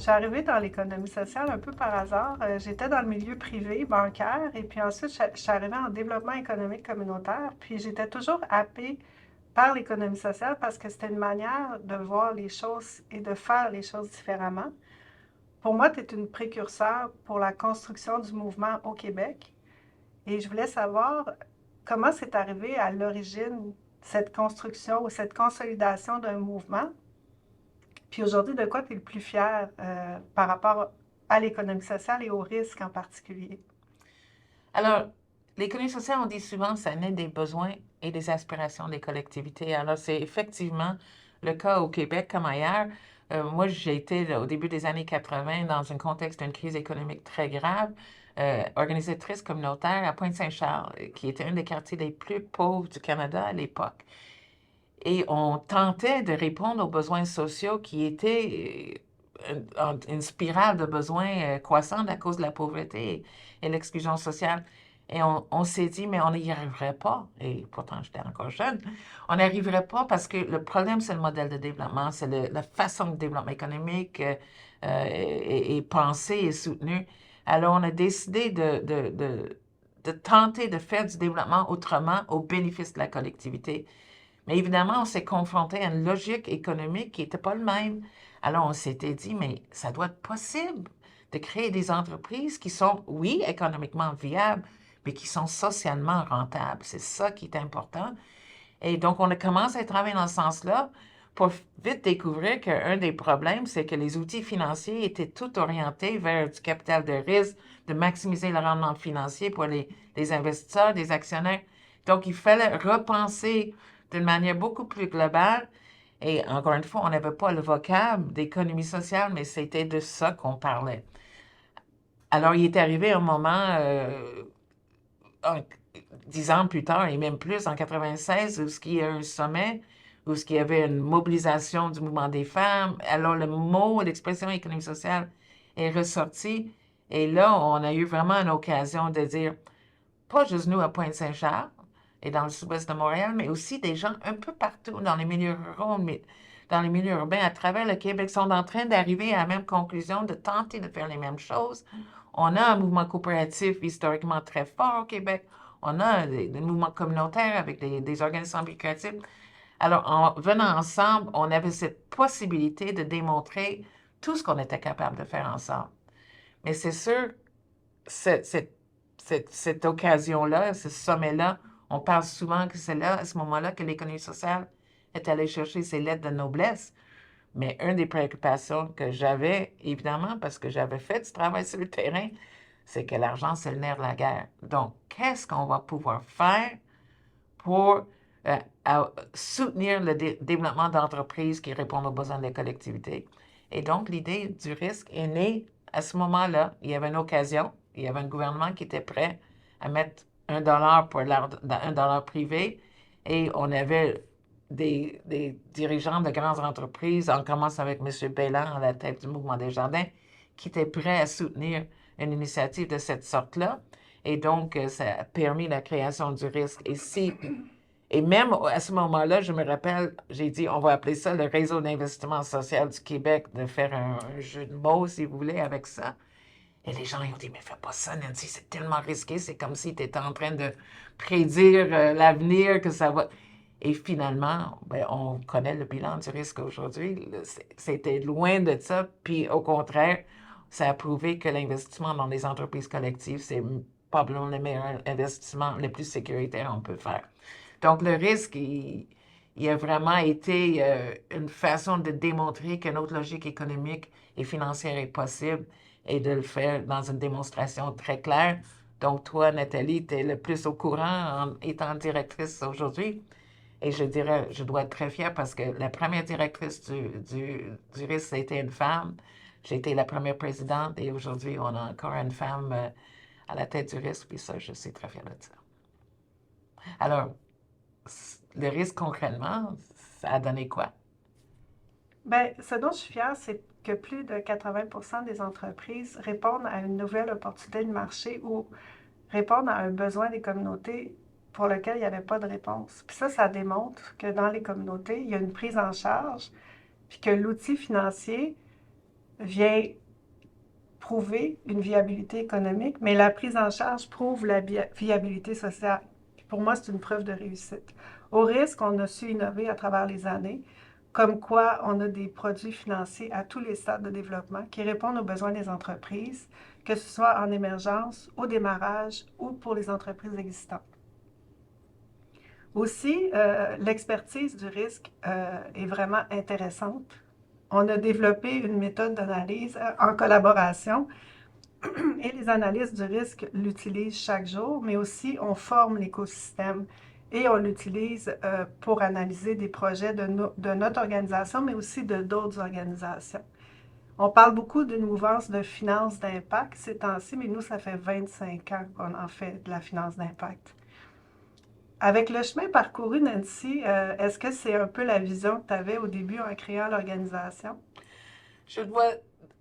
suis arrivée dans l'économie sociale un peu par hasard. J'étais dans le milieu privé, bancaire, et puis ensuite, je suis arrivée en développement économique communautaire. Puis j'étais toujours happée par l'économie sociale parce que c'était une manière de voir les choses et de faire les choses différemment. Pour moi, tu es une précurseur pour la construction du mouvement au Québec. Et je voulais savoir comment c'est arrivé à l'origine cette construction ou cette consolidation d'un mouvement. Puis aujourd'hui, de quoi tu es le plus fier par rapport à l'économie sociale et aux risques en particulier? Alors, l'économie sociale, on dit souvent, ça naît des besoins et des aspirations des collectivités. Alors, c'est effectivement le cas au Québec comme ailleurs. Moi, j'ai été là, au début des années 80 dans un contexte d'une crise économique très grave, organisatrice communautaire à Pointe-Saint-Charles, qui était un des quartiers les plus pauvres du Canada à l'époque. Et on tentait de répondre aux besoins sociaux qui étaient une spirale de besoins croissante à cause de la pauvreté et l'exclusion sociale. Et on s'est dit, mais on n'y arriverait pas. Et pourtant, j'étais encore jeune. On n'y arriverait pas parce que le problème, c'est le modèle de développement, c'est la façon de développement économique est pensée et soutenue. Alors, on a décidé de tenter de faire du développement autrement au bénéfice de la collectivité. Mais évidemment, on s'est confronté à une logique économique qui n'était pas le même. Alors, on s'était dit, mais ça doit être possible de créer des entreprises qui sont, oui, économiquement viables, mais qui sont socialement rentables. C'est ça qui est important. Et donc, on a commencé à travailler dans ce sens-là pour vite découvrir qu'un des problèmes, c'est que les outils financiers étaient tout orientés vers du capital de risque, de maximiser le rendement financier pour les investisseurs, les actionnaires. Donc, il fallait repenser d'une manière beaucoup plus globale. Et encore une fois, on n'avait pas le vocable d'économie sociale, mais c'était de ça qu'on parlait. Alors, il est arrivé un moment, un- 10 ans plus tard, et même plus, en 96, où il y a eu un sommet, où il y avait une mobilisation du mouvement des femmes. Alors, le mot, l'expression économie sociale est ressorti. Et là, on a eu vraiment une occasion de dire, pas juste nous à Pointe-Saint-Charles et dans le sud-ouest de Montréal, mais aussi des gens un peu partout dans les milieux ruraux, mais dans les milieux urbains à travers le Québec sont en train d'arriver à la même conclusion, de tenter de faire les mêmes choses. On a un mouvement coopératif historiquement très fort au Québec. On a des mouvements communautaires avec des organismes lucratifs. Alors, en venant ensemble, on avait cette possibilité de démontrer tout ce qu'on était capable de faire ensemble. Mais c'est sûr, cette, cette, cette occasion-là, ce sommet-là, on parle souvent que c'est là, à ce moment-là, que l'économie sociale est allée chercher ses lettres de noblesse. Mais une des préoccupations que j'avais, évidemment, parce que j'avais fait du travail sur le terrain, c'est que l'argent, c'est le nerf de la guerre. Donc, qu'est-ce qu'on va pouvoir faire pour soutenir le développement d'entreprises qui répondent aux besoins des collectivités? Et donc, l'idée du risque est née à ce moment-là. Il y avait une occasion, il y avait un gouvernement qui était prêt à mettre 1 dollar pour 1 dollar privé et on avait des dirigeants de grandes entreprises, on commence avec M. Bélan à la tête du Mouvement des Jardins, qui étaient prêts à soutenir une initiative de cette sorte-là. Et donc, ça a permis la création du risque. Et même à ce moment-là, je me rappelle, j'ai dit, on va appeler ça le réseau d'investissement social du Québec, de faire un jeu de mots, si vous voulez, avec ça. Et les gens ils ont dit, mais fais pas ça, Nancy, c'est tellement risqué, c'est comme si tu étais en train de prédire l'avenir, que ça va. Et finalement, ben, on connaît le bilan du risque aujourd'hui. C'était loin de ça. Puis au contraire, ça a prouvé que l'investissement dans les entreprises collectives, c'est probablement le meilleur investissement, le plus sécuritaire qu'on peut faire. Donc le risque, il a vraiment été une façon de démontrer qu'une autre logique économique et financière est possible et de le faire dans une démonstration très claire. Donc, toi, Nathalie, tu es le plus au courant en étant directrice aujourd'hui. Et je dirais, je dois être très fière parce que la première directrice du RIS, c'était une femme. J'ai été la première présidente et aujourd'hui, on a encore une femme à la tête du RIS, puis ça, je suis très fière de ça. Alors, le risque concrètement, ça a donné quoi? Bien, ce dont je suis fière, c'est que plus de 80% des entreprises répondent à une nouvelle opportunité de marché ou répondent à un besoin des communautés pour lequel il n'y avait pas de réponse. Puis ça démontre que dans les communautés, il y a une prise en charge, puis que l'outil financier vient prouver une viabilité économique, mais la prise en charge prouve la viabilité sociale. Pour moi, c'est une preuve de réussite. Au risque, on a su innover à travers les années, comme quoi on a des produits financiers à tous les stades de développement qui répondent aux besoins des entreprises, que ce soit en émergence, au démarrage ou pour les entreprises existantes. Aussi, l'expertise du risque est vraiment intéressante. On a développé une méthode d'analyse en collaboration et les analystes du risque l'utilisent chaque jour, mais aussi on forme l'écosystème et on l'utilise pour analyser des projets de notre organisation, mais aussi de d'autres organisations. On parle beaucoup d'une mouvance de finance d'impact ces temps-ci, mais nous, ça fait 25 ans qu'on en fait de la finance d'impact. Avec le chemin parcouru, Nancy, est-ce que c'est un peu la vision que tu avais au début en créant l'organisation? Je dois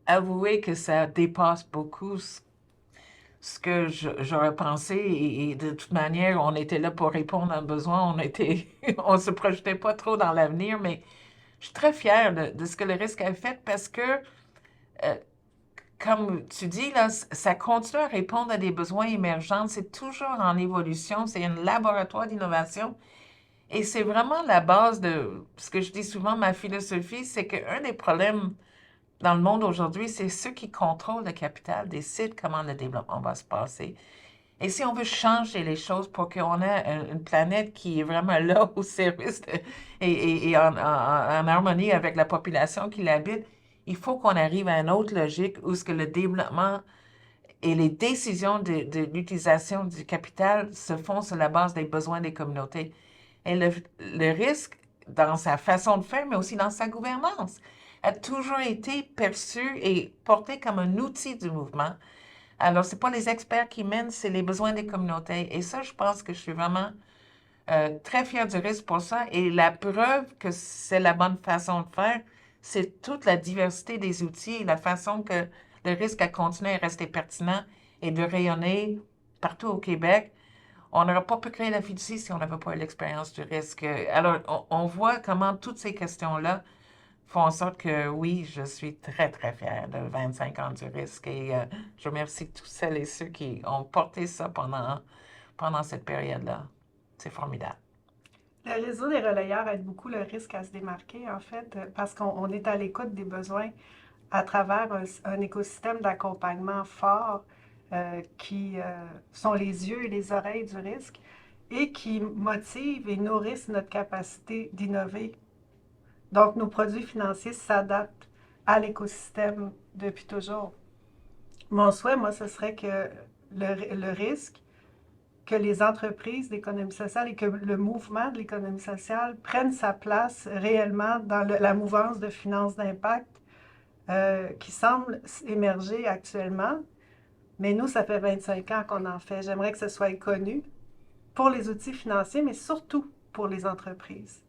avouer que ça dépasse beaucoup ce que j'aurais pensé et de toute manière, on était là pour répondre à un besoin, on se projetait pas trop dans l'avenir, mais je suis très fière de ce que le risque a fait parce que, euh, comme tu dis, là, ça continue à répondre à des besoins émergents, c'est toujours en évolution, c'est un laboratoire d'innovation et c'est vraiment la base de ce que je dis souvent, ma philosophie, c'est qu'un des problèmes dans le monde aujourd'hui, c'est ceux qui contrôlent le capital décident comment le développement va se passer. Et si on veut changer les choses pour qu'on ait une planète qui est vraiment là au service et en harmonie avec la population qui l'habite, il faut qu'on arrive à une autre logique où ce que le développement et les décisions de l'utilisation du capital se font sur la base des besoins des communautés. Et le risque, dans sa façon de faire, mais aussi dans sa gouvernance, a toujours été perçu et porté comme un outil du mouvement. Alors, ce n'est pas les experts qui mènent, c'est les besoins des communautés. Et ça, je pense que je suis vraiment très fière du risque pour ça. Et la preuve que c'est la bonne façon de faire, c'est toute la diversité des outils et la façon que le risque a continué à rester pertinent et de rayonner partout au Québec. On n'aurait pas pu créer la fiducie si on n'avait pas eu l'expérience du risque. Alors, on voit comment toutes ces questions-là font en sorte que oui, je suis très, très fière de 25 ans du risque et je remercie tous celles et ceux qui ont porté ça pendant cette période-là. C'est formidable. Le réseau des relayeurs aide beaucoup le risque à se démarquer, en fait, parce qu'on est à l'écoute des besoins à travers un écosystème d'accompagnement fort qui sont les yeux et les oreilles du risque et qui motivent et nourrissent notre capacité d'innover. Donc, nos produits financiers s'adaptent à l'écosystème depuis toujours. Mon souhait, moi, ce serait que le risque, que les entreprises d'économie sociale et que le mouvement de l'économie sociale prennent sa place réellement dans la mouvance de finances d'impact qui semble émerger actuellement. Mais nous, ça fait 25 ans qu'on en fait. J'aimerais que ce soit connu pour les outils financiers, mais surtout pour les entreprises.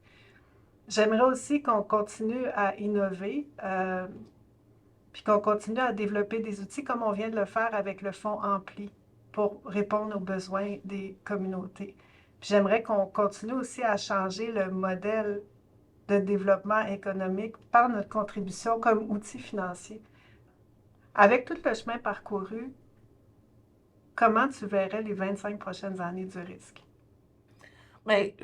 J'aimerais aussi qu'on continue à innover, puis qu'on continue à développer des outils comme on vient de le faire avec le fonds Ampli pour répondre aux besoins des communautés. Puis j'aimerais qu'on continue aussi à changer le modèle de développement économique par notre contribution comme outil financier. Avec tout le chemin parcouru, comment tu verrais les 25 prochaines années du risque? Mais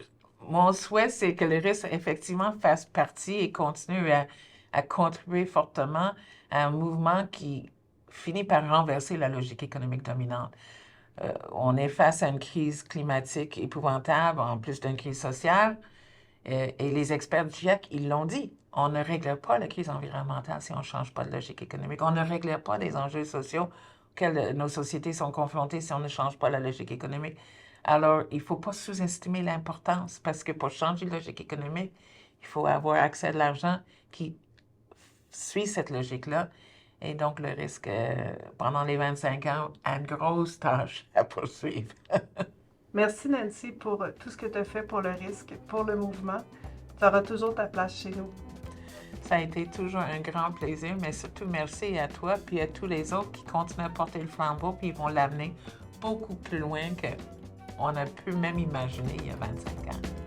mon souhait, c'est que le risque, effectivement, fasse partie et continue à contribuer fortement à un mouvement qui finit par renverser la logique économique dominante. On est face à une crise climatique épouvantable, en plus d'une crise sociale, et les experts du GIEC, ils l'ont dit. On ne règle pas la crise environnementale si on ne change pas de logique économique. On ne règle pas les enjeux sociaux auxquels nos sociétés sont confrontées si on ne change pas la logique économique. Alors, il ne faut pas sous-estimer l'importance parce que pour changer de logique économique, il faut avoir accès à de l'argent qui suit cette logique-là. Et donc, le risque, pendant les 25 ans, a une grosse tâche à poursuivre. Merci Nancy pour tout ce que tu as fait pour le risque, pour le mouvement. Tu auras toujours ta place chez nous. Ça a été toujours un grand plaisir, mais surtout merci à toi puis à tous les autres qui continuent à porter le flambeau puis ils vont l'amener beaucoup plus loin qu'on a pu même imaginer il y a 25 ans.